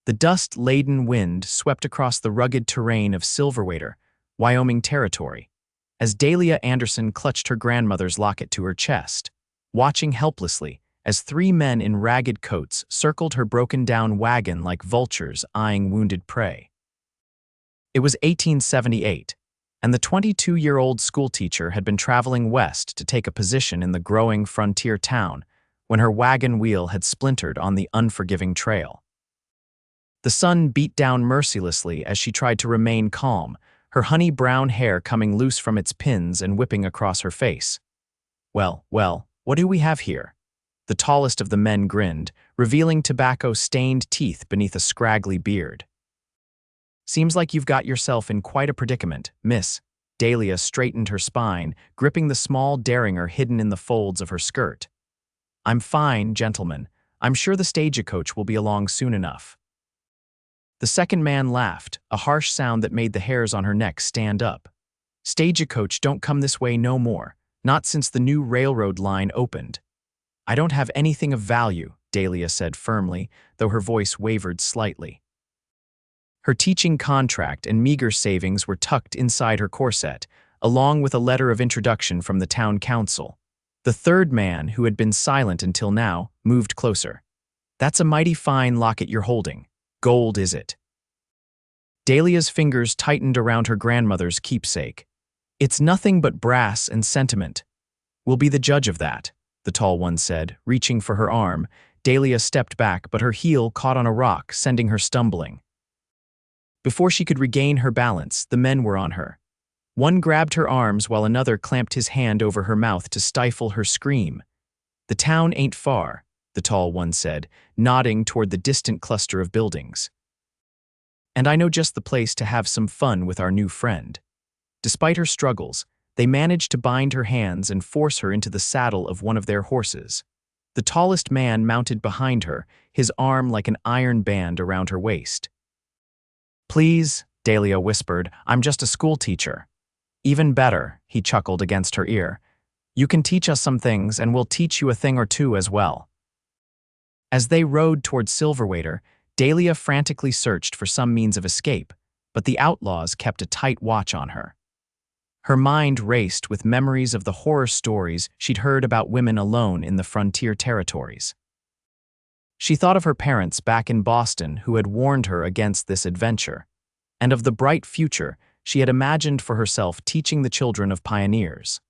The dust-laden wind swept across the rugged terrain of Silverwater, Wyoming territory, as Dahlia Anderson clutched her grandmother's locket to her chest, watching helplessly as three men in ragged coats circled her broken-down wagon like vultures eyeing wounded prey. It was 1878, and the 22-year-old schoolteacher had been traveling west to take a position in the growing frontier town when her wagon wheel had splintered on the unforgiving trail. The sun beat down mercilessly as she tried to remain calm, her honey-brown hair coming loose from its pins and whipping across her face. Well, what do we have here?" The tallest of the men grinned, revealing tobacco-stained teeth beneath a scraggly beard. "Seems like you've got yourself in quite a predicament, miss." Dahlia straightened her spine, gripping the small derringer hidden in the folds of her skirt. "I'm fine, gentlemen. I'm sure the stagecoach will be along soon enough." The second man laughed, a harsh sound that made the hairs on her neck stand up. "Stagecoach don't come this way no more, not since the new railroad line opened." "I don't have anything of value," Dahlia said firmly, though her voice wavered slightly. Her teaching contract and meager savings were tucked inside her corset, along with a letter of introduction from the town council. The third man, who had been silent until now, moved closer. "That's a mighty fine locket you're holding. Gold, is it?" Dahlia's fingers tightened around her grandmother's keepsake. "It's nothing but brass and sentiment. We'll be the judge of that," the tall one said, reaching for her arm. Dahlia stepped back, but her heel caught on a rock, sending her stumbling. Before she could regain her balance, the men were on her. One grabbed her arms while another clamped his hand over her mouth to stifle her scream. "The town ain't far," the tall one said, nodding toward the distant cluster of buildings. "And I know just the place to have some fun with our new friend." Despite her struggles, they managed to bind her hands and force her into the saddle of one of their horses. The tallest man mounted behind her, his arm like an iron band around her waist. "Please," Dahlia whispered, "I'm just a schoolteacher." "Even better," he chuckled against her ear. "You can teach us some things, and we'll teach you a thing or two as well." As they rode toward Silverwater, Dahlia frantically searched for some means of escape, but the outlaws kept a tight watch on her. Her mind raced with memories of the horror stories she'd heard about women alone in the frontier territories. She thought of her parents back in Boston who had warned her against this adventure, and of the bright future she had imagined for herself teaching the children of pioneers.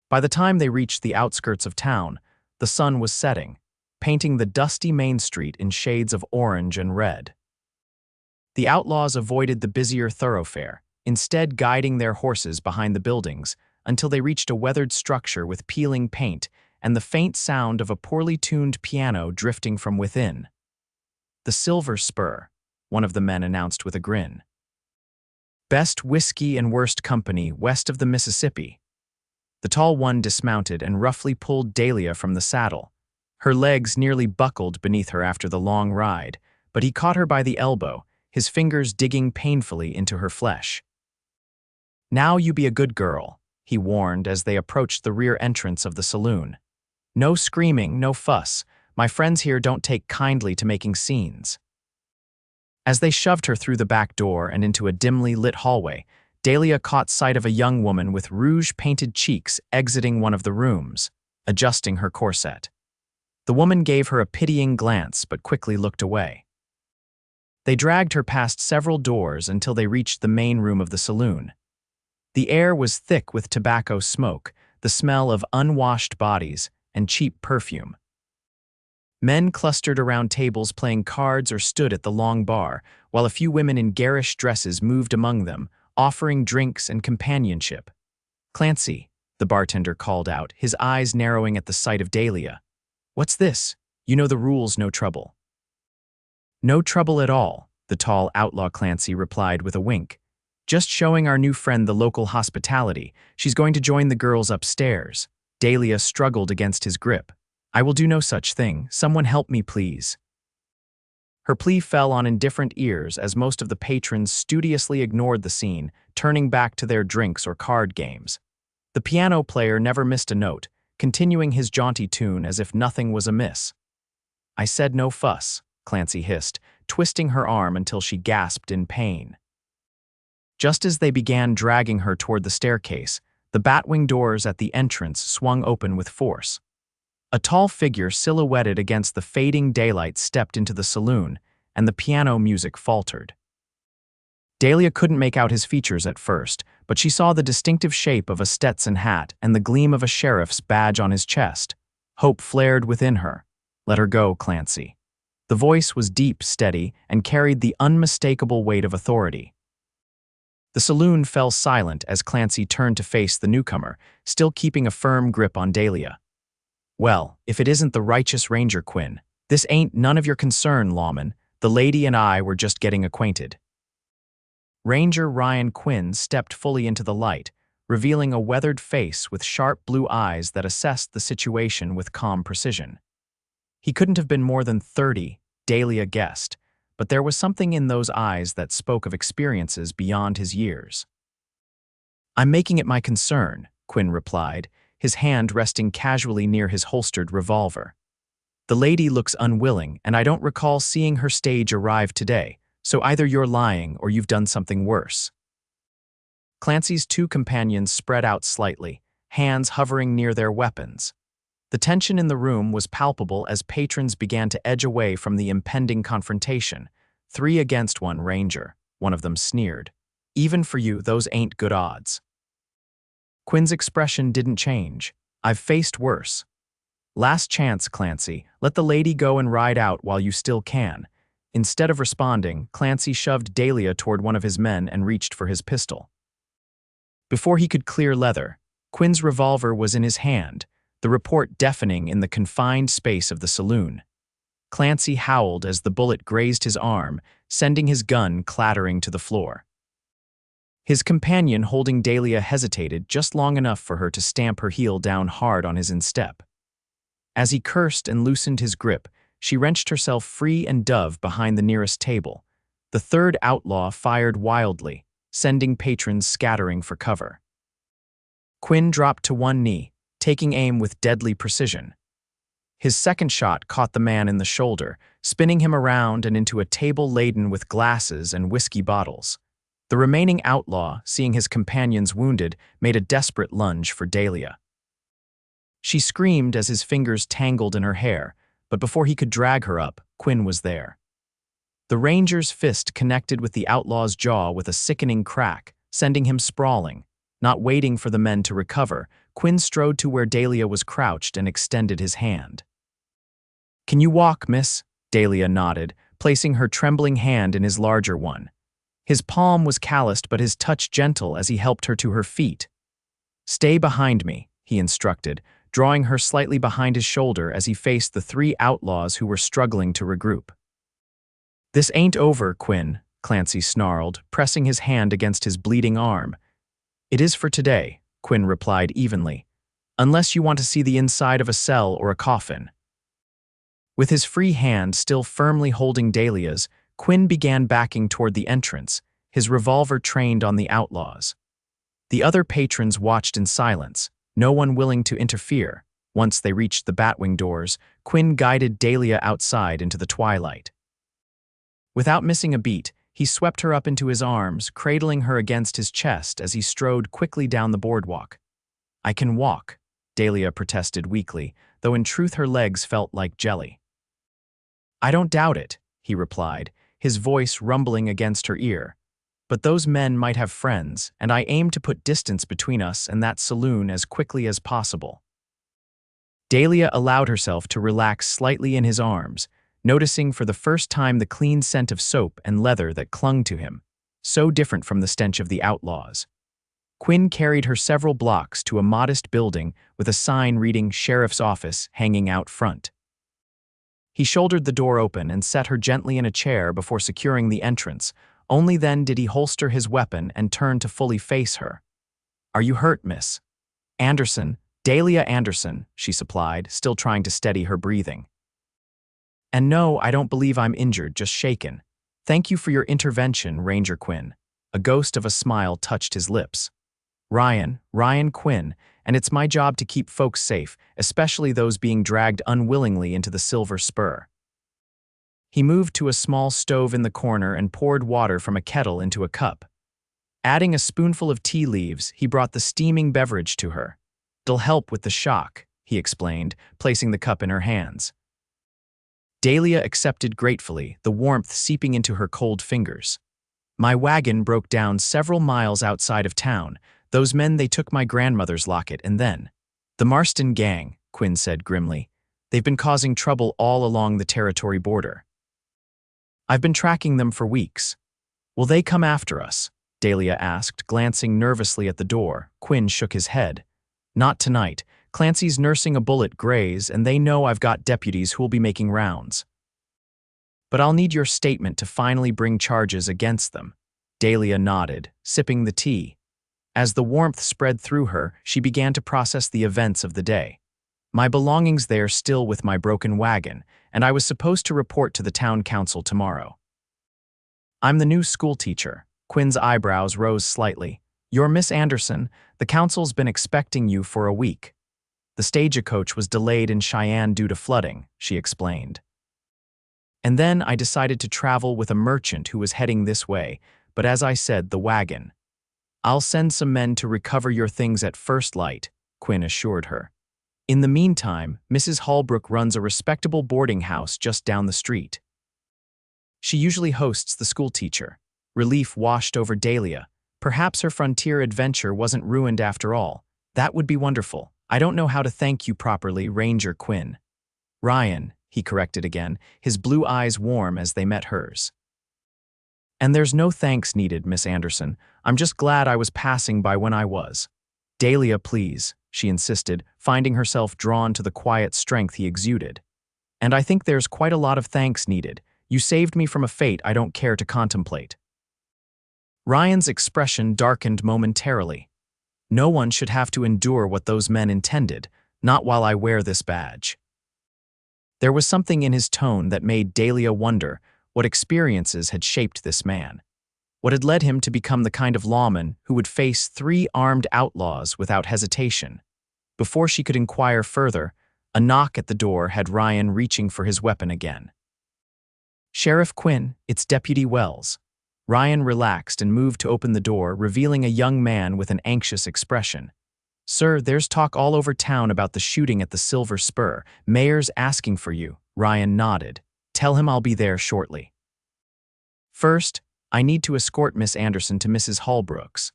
By the time they reached the outskirts of town, the sun was setting, painting the dusty main street in shades of orange and red. The outlaws avoided the busier thoroughfare, instead guiding their horses behind the buildings until they reached a weathered structure with peeling paint and the faint sound of a poorly tuned piano drifting from within. "The Silver Spur," one of the men announced with a grin. "Best whiskey and worst company west of the Mississippi." The tall one dismounted and roughly pulled Dahlia from the saddle. Her legs nearly buckled beneath her after the long ride, but he caught her by the elbow, his fingers digging painfully into her flesh. "Now you be a good girl," he warned as they approached the rear entrance of the saloon. "No screaming, no fuss. My friends here don't take kindly to making scenes." As they shoved her through the back door and into a dimly lit hallway, Dahlia caught sight of a young woman with rouge-painted cheeks exiting one of the rooms, adjusting her corset. The woman gave her a pitying glance but quickly looked away. They dragged her past several doors until they reached the main room of the saloon. The air was thick with tobacco smoke, the smell of unwashed bodies, and cheap perfume. Men clustered around tables playing cards or stood at the long bar, while a few women in garish dresses moved among them, offering drinks and companionship. "Clancy," the bartender called out, his eyes narrowing at the sight of Dahlia. "What's this? You know the rules, no trouble." "No trouble at all," the tall outlaw Clancy replied with a wink. "Just showing our new friend the local hospitality. She's going to join the girls upstairs." Dahlia struggled against his grip. "I will do no such thing. Someone help me, please." Her plea fell on indifferent ears as most of the patrons studiously ignored the scene, turning back to their drinks or card games. The piano player never missed a note, continuing his jaunty tune as if nothing was amiss. "I said no fuss," Clancy hissed, twisting her arm until she gasped in pain. Just as they began dragging her toward the staircase, the batwing doors at the entrance swung open with force. A tall figure silhouetted against the fading daylight stepped into the saloon, and the piano music faltered. Dahlia couldn't make out his features at first, but she saw the distinctive shape of a Stetson hat and the gleam of a sheriff's badge on his chest. Hope flared within her. "Let her go, Clancy." The voice was deep, steady, and carried the unmistakable weight of authority. The saloon fell silent as Clancy turned to face the newcomer, still keeping a firm grip on Dahlia. "Well, if it isn't the righteous Ranger Quinn, this ain't none of your concern, lawman. The lady and I were just getting acquainted." Ranger Ryan Quinn stepped fully into the light, revealing a weathered face with sharp blue eyes that assessed the situation with calm precision. He couldn't have been more than 30, Dahlia guessed, but there was something in those eyes that spoke of experiences beyond his years. "I'm making it my concern," Quinn replied, his hand resting casually near his holstered revolver. "The lady looks unwilling, and I don't recall seeing her stage arrive today, so either you're lying or you've done something worse." Clancy's two companions spread out slightly, hands hovering near their weapons. The tension in the room was palpable as patrons began to edge away from the impending confrontation. "3 against 1, Ranger," one of them sneered. "Even for you, those ain't good odds." Quinn's expression didn't change. "I've faced worse." "Last chance, Clancy. Let the lady go and ride out while you still can." Instead of responding, Clancy shoved Dahlia toward one of his men and reached for his pistol. Before he could clear leather, Quinn's revolver was in his hand, the report deafening in the confined space of the saloon. Clancy howled as the bullet grazed his arm, sending his gun clattering to the floor. His companion holding Dahlia hesitated just long enough for her to stamp her heel down hard on his instep. As he cursed and loosened his grip, she wrenched herself free and dove behind the nearest table. The third outlaw fired wildly, sending patrons scattering for cover. Quinn dropped to one knee, taking aim with deadly precision. His second shot caught the man in the shoulder, spinning him around and into a table laden with glasses and whiskey bottles. The remaining outlaw, seeing his companions wounded, made a desperate lunge for Dahlia. She screamed as his fingers tangled in her hair, but before he could drag her up, Quinn was there. The ranger's fist connected with the outlaw's jaw with a sickening crack, sending him sprawling. Not waiting for the men to recover, Quinn strode to where Dahlia was crouched and extended his hand. "Can you walk, miss?" Dahlia nodded, placing her trembling hand in his larger one. His palm was calloused but his touch gentle as he helped her to her feet. "Stay behind me," he instructed, drawing her slightly behind his shoulder as he faced the 3 outlaws who were struggling to regroup. "This ain't over, Quinn," Clancy snarled, pressing his hand against his bleeding arm. "It is for today," Quinn replied evenly, "unless you want to see the inside of a cell or a coffin." With his free hand still firmly holding Dahlia's, Quinn began backing toward the entrance, his revolver trained on the outlaws. The other patrons watched in silence, no one willing to interfere. Once they reached the batwing doors, Quinn guided Dahlia outside into the twilight. Without missing a beat, he swept her up into his arms, cradling her against his chest as he strode quickly down the boardwalk. "I can walk," Dahlia protested weakly, though in truth her legs felt like jelly. "I don't doubt it," he replied, his voice rumbling against her ear. "But those men might have friends, and I aim to put distance between us and that saloon as quickly as possible." Dahlia allowed herself to relax slightly in his arms, noticing for the first time the clean scent of soap and leather that clung to him, so different from the stench of the outlaws. Quinn carried her several blocks to a modest building with a sign reading "Sheriff's Office" hanging out front. He shouldered the door open and set her gently in a chair before securing the entrance. Only then did he holster his weapon and turn to fully face her. "Are you hurt, miss?" "Anderson, Dahlia Anderson," she supplied, still trying to steady her breathing. "And no, I don't believe I'm injured, just shaken. Thank you for your intervention, Ranger Quinn." A ghost of a smile touched his lips. Ryan Quinn, and it's my job to keep folks safe, especially those being dragged unwillingly into the Silver Spur." He moved to a small stove in the corner and poured water from a kettle into a cup. Adding a spoonful of tea leaves, he brought the steaming beverage to her. "It'll help with the shock," he explained, placing the cup in her hands. Dahlia accepted gratefully, the warmth seeping into her cold fingers. "My wagon broke down several miles outside of town. Those men, they took my grandmother's locket, and then—" "The Marston gang," Quinn said grimly. "They've been causing trouble all along the territory border. I've been tracking them for weeks." "Will they come after us?" Dahlia asked, glancing nervously at the door. Quinn shook his head. "Not tonight. Clancy's nursing a bullet graze, and they know I've got deputies who'll be making rounds. But I'll need your statement to finally bring charges against them." Dahlia nodded, sipping the tea. As the warmth spread through her, she began to process the events of the day. "My belongings there still with my broken wagon, and I was supposed to report to the town council tomorrow. I'm the new schoolteacher." Quinn's eyebrows rose slightly. "You're Miss Anderson. The council's been expecting you for a week. The stagecoach was delayed in Cheyenne due to flooding," she explained. "And then I decided to travel with a merchant who was heading this way, but as I said, the wagon. I'll send some men to recover your things at first light," Quinn assured her. "In the meantime, Mrs. Holbrook runs a respectable boarding house just down the street. She usually hosts the schoolteacher." Relief washed over Dahlia. Perhaps her frontier adventure wasn't ruined after all. "That would be wonderful. I don't know how to thank you properly, Ranger Quinn." "Ryan," he corrected again, his blue eyes warm as they met hers. "And there's no thanks needed, Miss Anderson. I'm just glad I was passing by when I was." "Dahlia, please," she insisted, finding herself drawn to the quiet strength he exuded. "And I think there's quite a lot of thanks needed. You saved me from a fate I don't care to contemplate." Ryan's expression darkened momentarily. "No one should have to endure what those men intended, not while I wear this badge." There was something in his tone that made Dahlia wonder what experiences had shaped this man. What had led him to become the kind of lawman who would face 3 armed outlaws without hesitation. Before she could inquire further, a knock at the door had Ryan reaching for his weapon again. "Sheriff Quinn, it's Deputy Wells." Ryan relaxed and moved to open the door, revealing a young man with an anxious expression. "Sir, there's talk all over town about the shooting at the Silver Spur. Mayor's asking for you." Ryan nodded. "Tell him I'll be there shortly. First, I need to escort Miss Anderson to Mrs. Holbrook's."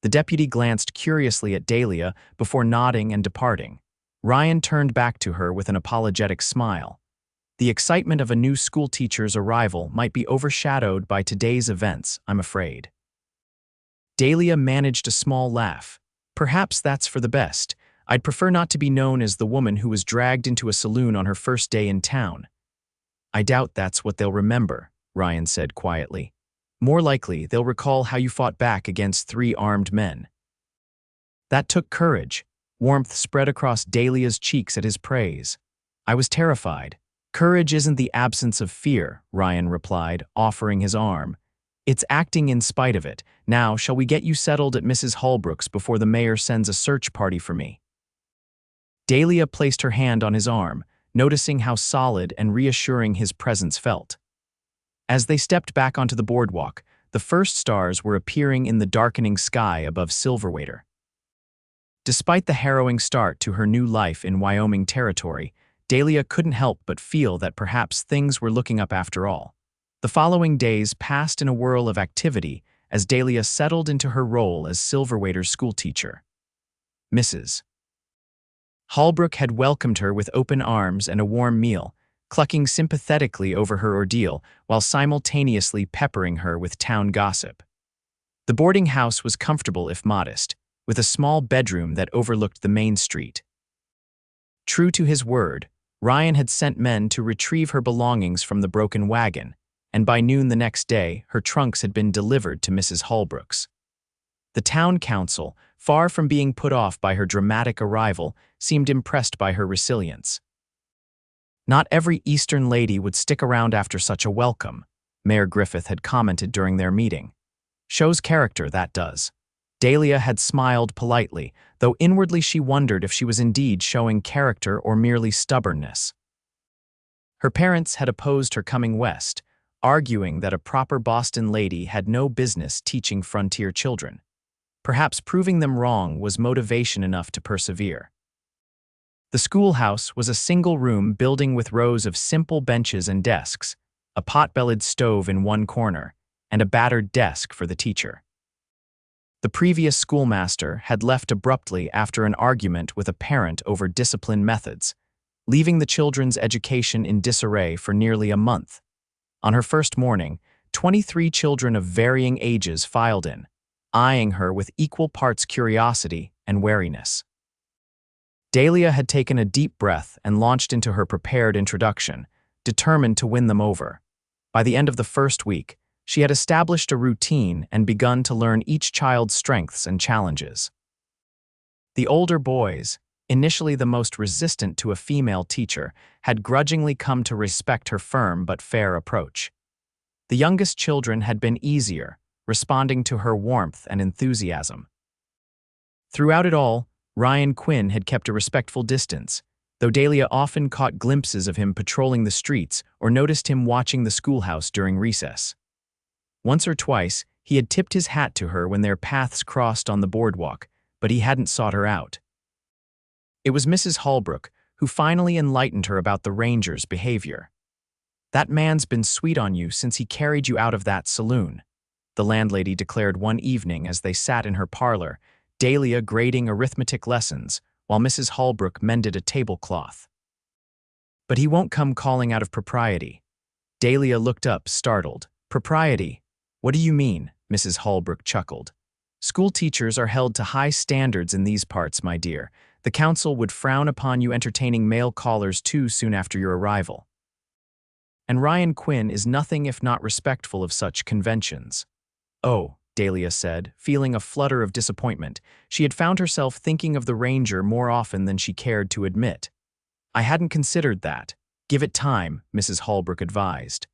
The deputy glanced curiously at Dahlia before nodding and departing. Ryan turned back to her with an apologetic smile. "The excitement of a new schoolteacher's arrival might be overshadowed by today's events, I'm afraid." Dahlia managed a small laugh. "Perhaps that's for the best. I'd prefer not to be known as the woman who was dragged into a saloon on her first day in town." "I doubt that's what they'll remember," Ryan said quietly. "More likely, they'll recall how you fought back against 3 armed men." That took courage. Warmth spread across Dahlia's cheeks at his praise. "I was terrified." "Courage isn't the absence of fear," Ryan replied, offering his arm. "It's acting in spite of it. Now, shall we get you settled at Mrs. Holbrook's before the mayor sends a search party for me?" Dahlia placed her hand on his arm, noticing how solid and reassuring his presence felt. As they stepped back onto the boardwalk, the first stars were appearing in the darkening sky above Silverwater. Despite the harrowing start to her new life in Wyoming territory, Dahlia couldn't help but feel that perhaps things were looking up after all. The following days passed in a whirl of activity as Dahlia settled into her role as Silverwater's schoolteacher. Mrs. Holbrook had welcomed her with open arms and a warm meal, clucking sympathetically over her ordeal while simultaneously peppering her with town gossip. The boarding house was comfortable if modest, with a small bedroom that overlooked the main street. True to his word, Ryan had sent men to retrieve her belongings from the broken wagon, and by noon the next day, her trunks had been delivered to Mrs. Holbrook's. The town council, far from being put off by her dramatic arrival, seemed impressed by her resilience. "Not every Eastern lady would stick around after such a welcome," Mayor Griffith had commented during their meeting. "Shows character, that does." Dahlia had smiled politely, though inwardly she wondered if she was indeed showing character or merely stubbornness. Her parents had opposed her coming west, arguing that a proper Boston lady had no business teaching frontier children. Perhaps proving them wrong was motivation enough to persevere. The schoolhouse was a single-room building with rows of simple benches and desks, a pot-bellied stove in one corner, and a battered desk for the teacher. The previous schoolmaster had left abruptly after an argument with a parent over discipline methods, leaving the children's education in disarray for nearly a month. On her first morning, 23 children of varying ages filed in, eyeing her with equal parts curiosity and wariness. Dahlia had taken a deep breath and launched into her prepared introduction, determined to win them over. By the end of the first week, she had established a routine and begun to learn each child's strengths and challenges. The older boys, initially the most resistant to a female teacher, had grudgingly come to respect her firm but fair approach. The youngest children had been easier, responding to her warmth and enthusiasm. Throughout it all, Ryan Quinn had kept a respectful distance, though Dahlia often caught glimpses of him patrolling the streets or noticed him watching the schoolhouse during recess. Once or twice, he had tipped his hat to her when their paths crossed on the boardwalk, but he hadn't sought her out. It was Mrs. Holbrook who finally enlightened her about the ranger's behavior. "That man's been sweet on you since he carried you out of that saloon," the landlady declared one evening as they sat in her parlor, Dahlia grading arithmetic lessons while Mrs. Holbrook mended a tablecloth. "But he won't come calling out of propriety." Dahlia looked up, startled. "Propriety? What do you mean?" Mrs. Holbrook chuckled. "School teachers are held to high standards in these parts, my dear. The council would frown upon you entertaining male callers too soon after your arrival. And Ryan Quinn is nothing if not respectful of such conventions." "Oh," Dahlia said, feeling a flutter of disappointment. She had found herself thinking of the ranger more often than she cared to admit. "I hadn't considered that. Give it time," Mrs. Holbrook advised.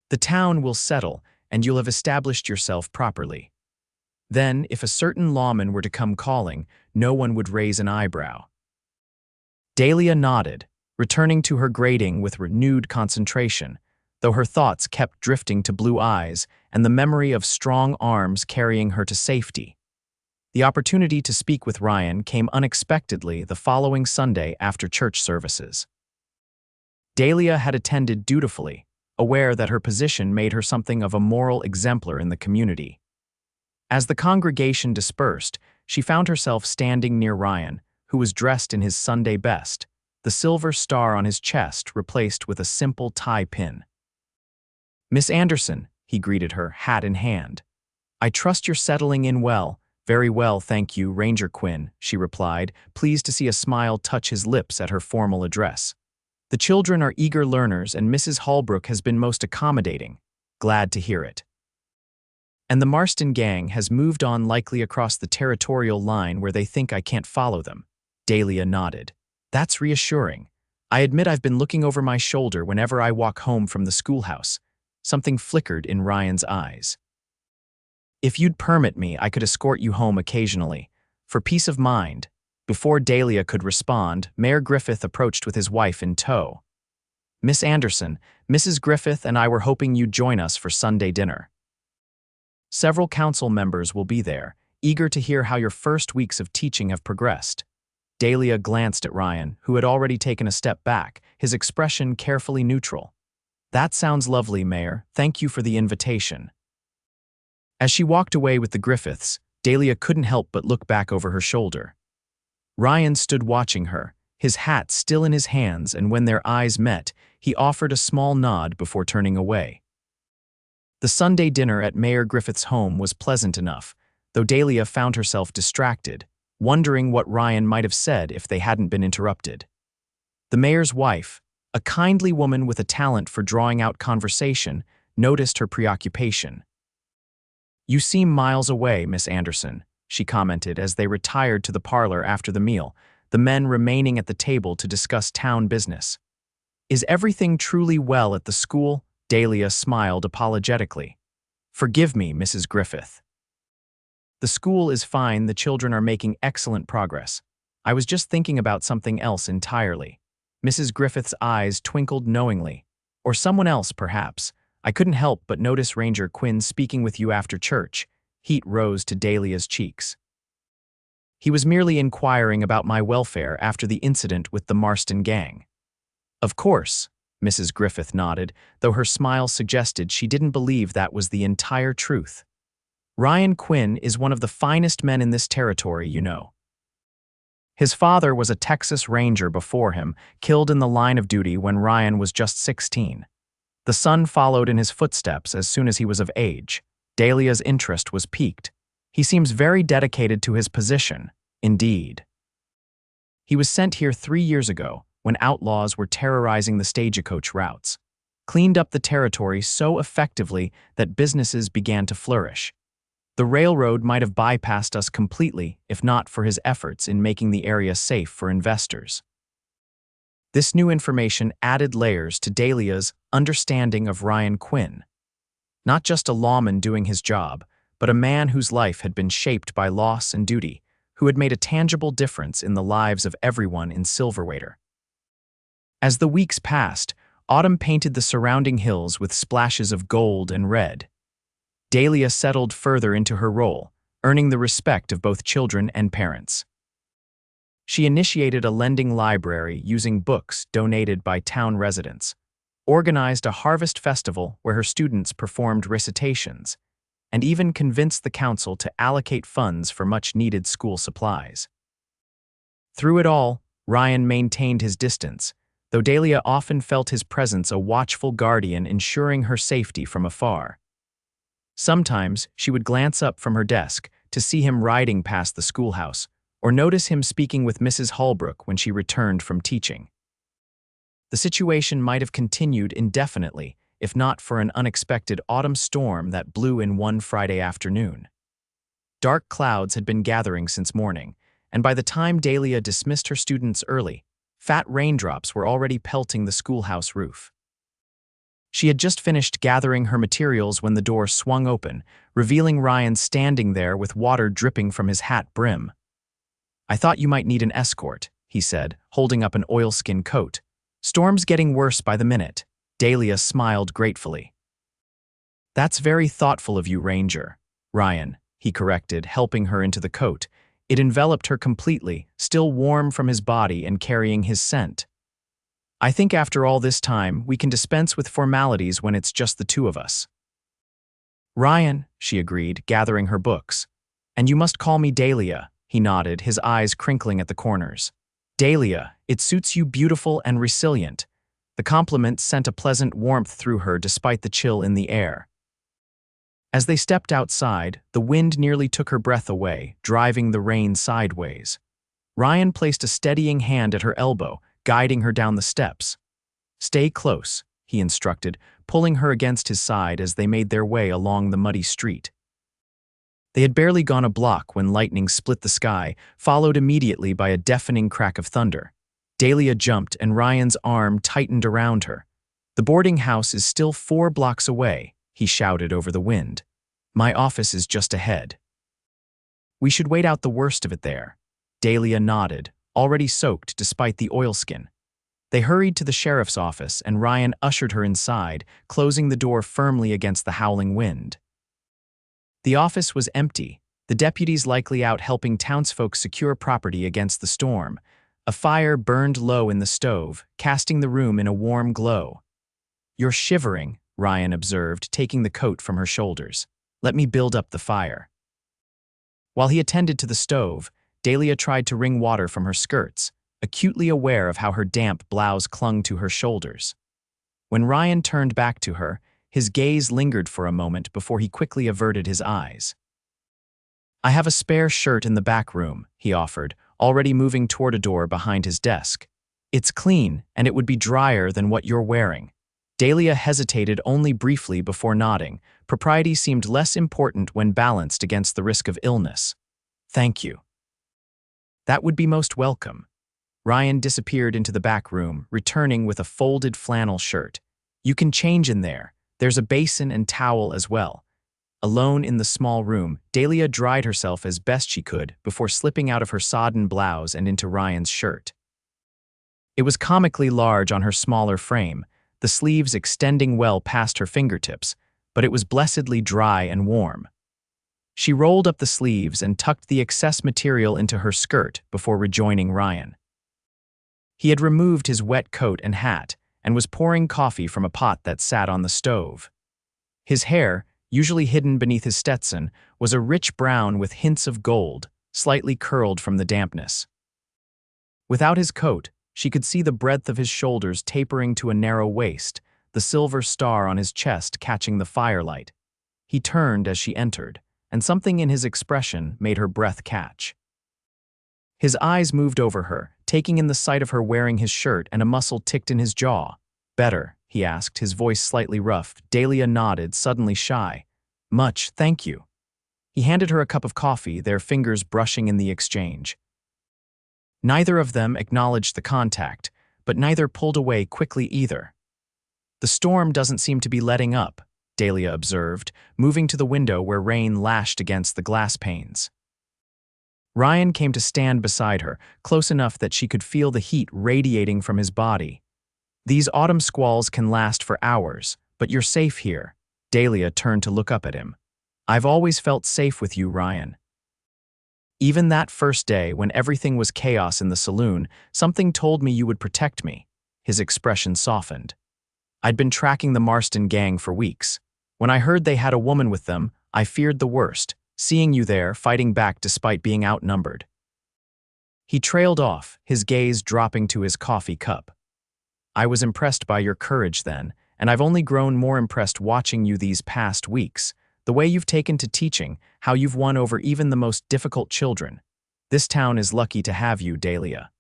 "The town will settle, and you'll have established yourself properly. Then, if a certain lawman were to come calling, no one would raise an eyebrow." Dahlia nodded, returning to her grading with renewed concentration, though her thoughts kept drifting to blue eyes and the memory of strong arms carrying her to safety. The opportunity to speak with Ryan came unexpectedly the following Sunday after church services. Dahlia had attended dutifully, aware that her position made her something of a moral exemplar in the community. As the congregation dispersed, she found herself standing near Ryan, who was dressed in his Sunday best, the silver star on his chest replaced with a simple tie pin. "Miss Anderson," he greeted her, hat in hand. "I trust you're settling in well." "Very well, thank you, Ranger Quinn," she replied, pleased to see a smile touch his lips at her formal address. "The children are eager learners and Mrs. Holbrook has been most accommodating." "Glad to hear it." "And the Marston gang has moved on likely across the territorial line where they think I can't follow them." Dahlia nodded. "That's reassuring. I admit I've been looking over my shoulder whenever I walk home from the schoolhouse." Something flickered in Ryan's eyes. "If you'd permit me, I could escort you home occasionally. For peace of mind." Before Dahlia could respond, Mayor Griffith approached with his wife in tow. "Miss Anderson, Mrs. Griffith and I were hoping you'd join us for Sunday dinner. Several council members will be there, eager to hear how your first weeks of teaching have progressed." Dahlia glanced at Ryan, who had already taken a step back, his expression carefully neutral. "That sounds lovely, Mayor. Thank you for the invitation." As she walked away with the Griffiths, Dahlia couldn't help but look back over her shoulder. Ryan stood watching her, his hat still in his hands, and when their eyes met, he offered a small nod before turning away. The Sunday dinner at Mayor Griffith's home was pleasant enough, though Dahlia found herself distracted, wondering what Ryan might have said if they hadn't been interrupted. The mayor's wife, a kindly woman with a talent for drawing out conversation, noticed her preoccupation. "You seem miles away, Miss Anderson," she commented as they retired to the parlor after the meal, the men remaining at the table to discuss town business. "Is everything truly well at the school?" Dahlia smiled apologetically. "Forgive me, Mrs. Griffith." "The school is fine. The children are making excellent progress. I was just thinking about something else entirely." Mrs. Griffith's eyes twinkled knowingly. Or someone else, perhaps. I couldn't help but notice Ranger Quinn speaking with you after church. Heat rose to Dahlia's cheeks. He was merely inquiring about my welfare after the incident with the Marston gang. Of course, Mrs. Griffith nodded, though her smile suggested she didn't believe that was the entire truth. Ryan Quinn is one of the finest men in this territory, you know. His father was a Texas Ranger before him, killed in the line of duty when Ryan was just 16. The son followed in his footsteps as soon as he was of age. Dahlia's interest was piqued. He seems very dedicated to his position, indeed. He was sent here 3 years ago, when outlaws were terrorizing the stagecoach routes. Cleaned up the territory so effectively that businesses began to flourish. The railroad might have bypassed us completely if not for his efforts in making the area safe for investors. This new information added layers to Dahlia's understanding of Ryan Quinn. Not just a lawman doing his job, but a man whose life had been shaped by loss and duty, who had made a tangible difference in the lives of everyone in Silverwater. As the weeks passed, autumn painted the surrounding hills with splashes of gold and red. Dahlia settled further into her role, earning the respect of both children and parents. She initiated a lending library using books donated by town residents, organized a harvest festival where her students performed recitations, and even convinced the council to allocate funds for much-needed school supplies. Through it all, Ryan maintained his distance, though Dahlia often felt his presence a watchful guardian ensuring her safety from afar. Sometimes she would glance up from her desk to see him riding past the schoolhouse, or notice him speaking with Mrs. Holbrook when she returned from teaching. The situation might have continued indefinitely, if not for an unexpected autumn storm that blew in one Friday afternoon. Dark clouds had been gathering since morning, and by the time Dahlia dismissed her students early, fat raindrops were already pelting the schoolhouse roof. She had just finished gathering her materials when the door swung open, revealing Ryan standing there with water dripping from his hat brim. "I thought you might need an escort," he said, holding up an oilskin coat. "Storm's getting worse by the minute." Dahlia smiled gratefully. "That's very thoughtful of you, Ranger. Ryan," he corrected, helping her into the coat. It enveloped her completely, still warm from his body and carrying his scent. "I think after all this time, we can dispense with formalities when it's just the two of us." "Ryan," she agreed, gathering her books. "And you must call me Dahlia," he nodded, his eyes crinkling at the corners. "Dahlia, it suits you beautiful and resilient." The compliment sent a pleasant warmth through her despite the chill in the air. As they stepped outside, the wind nearly took her breath away, driving the rain sideways. Ryan placed a steadying hand at her elbow, guiding her down the steps. "Stay close," he instructed, pulling her against his side as they made their way along the muddy street. They had barely gone a block when lightning split the sky, followed immediately by a deafening crack of thunder. Dahlia jumped and Ryan's arm tightened around her. "The boarding house is still 4 blocks away," he shouted over the wind. "My office is just ahead." "We should wait out the worst of it there." Dahlia nodded, already soaked despite the oilskin. They hurried to the sheriff's office and Ryan ushered her inside, closing the door firmly against the howling wind. The office was empty, the deputies likely out helping townsfolk secure property against the storm. A fire burned low in the stove, casting the room in a warm glow. "You're shivering," Ryan observed, taking the coat from her shoulders. "Let me build up the fire." While he attended to the stove, Dahlia tried to wring water from her skirts, acutely aware of how her damp blouse clung to her shoulders. When Ryan turned back to her, his gaze lingered for a moment before he quickly averted his eyes. "I have a spare shirt in the back room," he offered, already moving toward a door behind his desk. "It's clean, and it would be drier than what you're wearing." Dahlia hesitated only briefly before nodding. Propriety seemed less important when balanced against the risk of illness. "Thank you." "That would be most welcome." Ryan disappeared into the back room, returning with a folded flannel shirt. "You can change in there. There's a basin and towel as well." Alone in the small room, Dahlia dried herself as best she could before slipping out of her sodden blouse and into Ryan's shirt. It was comically large on her smaller frame, the sleeves extending well past her fingertips, but it was blessedly dry and warm. She rolled up the sleeves and tucked the excess material into her skirt before rejoining Ryan. He had removed his wet coat and hat and was pouring coffee from a pot that sat on the stove. His hair, usually hidden beneath his Stetson, was a rich brown with hints of gold, slightly curled from the dampness. Without his coat, she could see the breadth of his shoulders tapering to a narrow waist, the silver star on his chest catching the firelight. He turned as she entered, and something in his expression made her breath catch. His eyes moved over her, taking in the sight of her wearing his shirt, and a muscle ticked in his jaw. "Better?" he asked, his voice slightly rough. Dahlia nodded, suddenly shy. "Much, thank you." He handed her a cup of coffee, their fingers brushing in the exchange. Neither of them acknowledged the contact, but neither pulled away quickly either. "The storm doesn't seem to be letting up," Dahlia observed, moving to the window where rain lashed against the glass panes. Ryan came to stand beside her, close enough that she could feel the heat radiating from his body. "These autumn squalls can last for hours, but you're safe here." Dahlia turned to look up at him. "I've always felt safe with you, Ryan." "Even that first day when everything was chaos in the saloon, something told me you would protect me." His expression softened. "I'd been tracking the Marston gang for weeks. When I heard they had a woman with them, I feared the worst, seeing you there fighting back despite being outnumbered." He trailed off, his gaze dropping to his coffee cup. "I was impressed by your courage then, and I've only grown more impressed watching you these past weeks. The way you've taken to teaching, how you've won over even the most difficult children. This town is lucky to have you, Dahlia."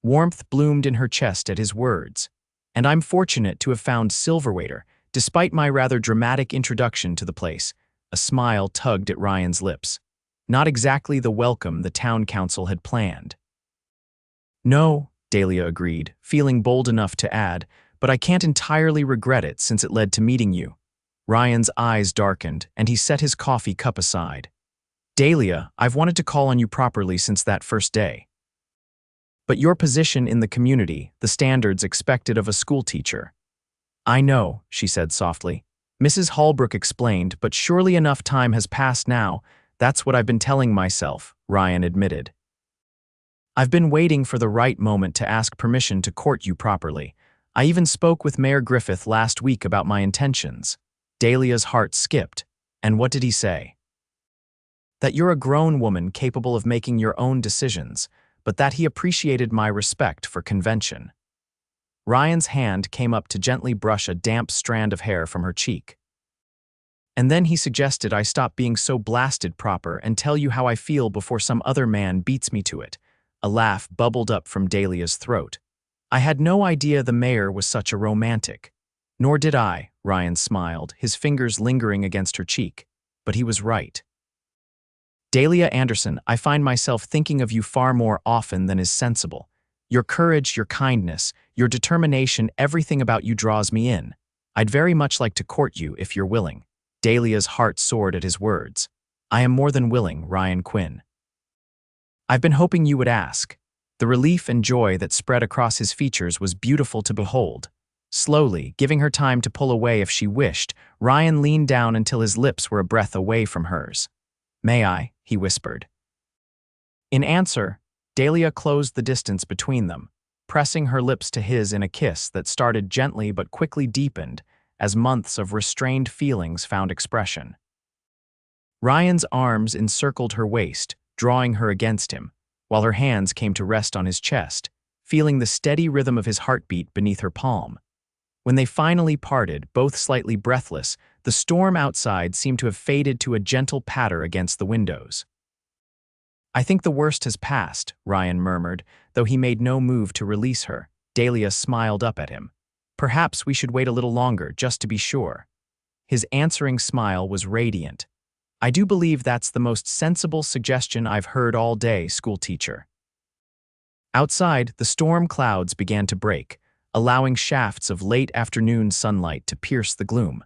Warmth bloomed in her chest at his words. "And I'm fortunate to have found Silverwater, despite my rather dramatic introduction to the place." A smile tugged at Ryan's lips. Not exactly the welcome the town council had planned. "No," Dahlia agreed, feeling bold enough to add, "but I can't entirely regret it since it led to meeting you." Ryan's eyes darkened, and he set his coffee cup aside. "Dahlia, I've wanted to call on you properly since that first day. But your position in the community, the standards expected of a schoolteacher." "I know," she said softly. "Mrs. Holbrook explained, but surely enough time has passed now." "That's what I've been telling myself," Ryan admitted. "I've been waiting for the right moment to ask permission to court you properly. I even spoke with Mayor Griffith last week about my intentions." Dahlia's heart skipped. "And what did he say?" "That you're a grown woman capable of making your own decisions, but that he appreciated my respect for convention." Ryan's hand came up to gently brush a damp strand of hair from her cheek. "And then he suggested I stop being so blasted proper and tell you how I feel before some other man beats me to it." A laugh bubbled up from Dahlia's throat. "I had no idea the mayor was such a romantic." "Nor did I," Ryan smiled, his fingers lingering against her cheek. "But he was right. Dahlia Anderson, I find myself thinking of you far more often than is sensible. Your courage, your kindness, your determination, everything about you draws me in. I'd very much like to court you if you're willing." Dahlia's heart soared at his words. "I am more than willing, Ryan Quinn." "I've been hoping you would ask." The relief and joy that spread across his features was beautiful to behold. Slowly, giving her time to pull away if she wished, Ryan leaned down until his lips were a breath away from hers. "May I?" he whispered. In answer, Dahlia closed the distance between them, pressing her lips to his in a kiss that started gently but quickly deepened as months of restrained feelings found expression. Ryan's arms encircled her waist, drawing her against him, while her hands came to rest on his chest, feeling the steady rhythm of his heartbeat beneath her palm. When they finally parted, both slightly breathless, the storm outside seemed to have faded to a gentle patter against the windows. "I think the worst has passed," Ryan murmured, though he made no move to release her. Dahlia smiled up at him. "Perhaps we should wait a little longer, just to be sure." His answering smile was radiant. "I do believe that's the most sensible suggestion I've heard all day, schoolteacher." Outside, the storm clouds began to break, allowing shafts of late afternoon sunlight to pierce the gloom.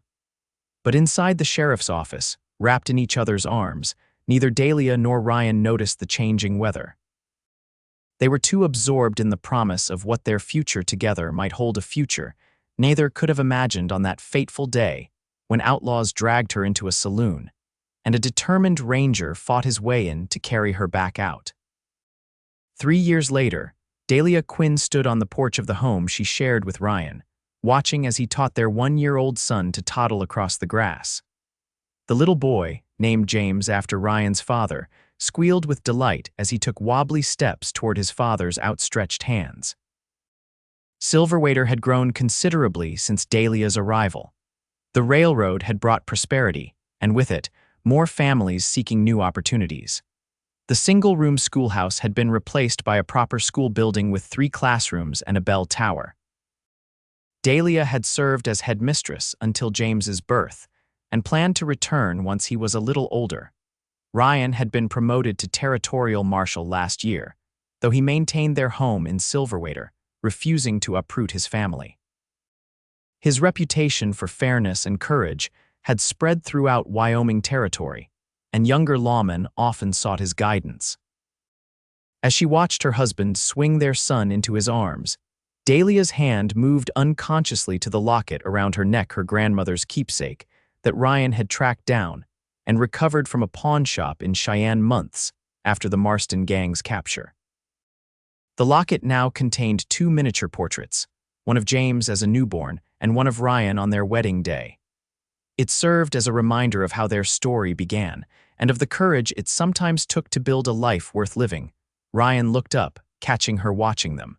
But inside the sheriff's office, wrapped in each other's arms, neither Dahlia nor Ryan noticed the changing weather. They were too absorbed in the promise of what their future together might hold a future neither could have imagined on that fateful day when outlaws dragged her into a saloon, and a determined ranger fought his way in to carry her back out. 3 years later, Dahlia Quinn stood on the porch of the home she shared with Ryan, watching as he taught their 1-year-old son to toddle across the grass. The little boy, named James after Ryan's father, squealed with delight as he took wobbly steps toward his father's outstretched hands. Silverwater had grown considerably since Dahlia's arrival. The railroad had brought prosperity, and with it, more families seeking new opportunities. The single-room schoolhouse had been replaced by a proper school building with 3 classrooms and a bell tower. Dahlia had served as headmistress until James's birth, and planned to return once he was a little older. Ryan had been promoted to territorial marshal last year, though he maintained their home in Silverwater, refusing to uproot his family. His reputation for fairness and courage had spread throughout Wyoming territory, and younger lawmen often sought his guidance. As she watched her husband swing their son into his arms, Dahlia's hand moved unconsciously to the locket around her neck, her grandmother's keepsake, that Ryan had tracked down and recovered from a pawn shop in Cheyenne months after the Marston gang's capture. The locket now contained 2 miniature portraits, one of James as a newborn and one of Ryan on their wedding day. It served as a reminder of how their story began and of the courage it sometimes took to build a life worth living. Ryan looked up, catching her watching them.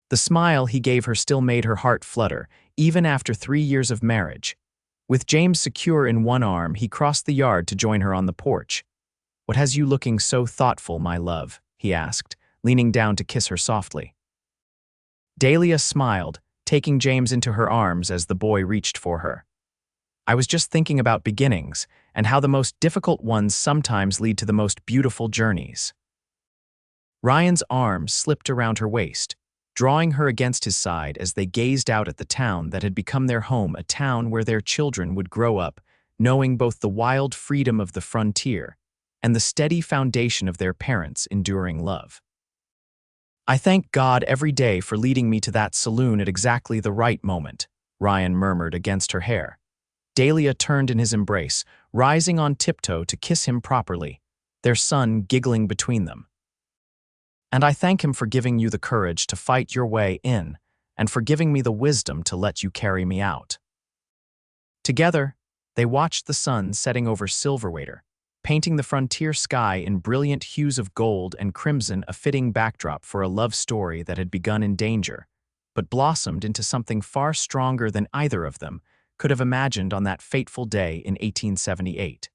The smile he gave her still made her heart flutter, even after 3 years of marriage. With James secure in one arm, he crossed the yard to join her on the porch. "What has you looking so thoughtful, my love?" he asked, leaning down to kiss her softly. Dahlia smiled, taking James into her arms as the boy reached for her. "I was just thinking about beginnings, and how the most difficult ones sometimes lead to the most beautiful journeys." Ryan's arms slipped around her waist, drawing her against his side as they gazed out at the town that had become their home, a town where their children would grow up, knowing both the wild freedom of the frontier and the steady foundation of their parents' enduring love. "I thank God every day for leading me to that saloon at exactly the right moment," Ryan murmured against her hair. Dahlia turned in his embrace, rising on tiptoe to kiss him properly, their son giggling between them. "And I thank him for giving you the courage to fight your way in, and for giving me the wisdom to let you carry me out." Together, they watched the sun setting over Silverwater, painting the frontier sky in brilliant hues of gold and crimson, a fitting backdrop for a love story that had begun in danger, but blossomed into something far stronger than either of them could have imagined on that fateful day in 1878.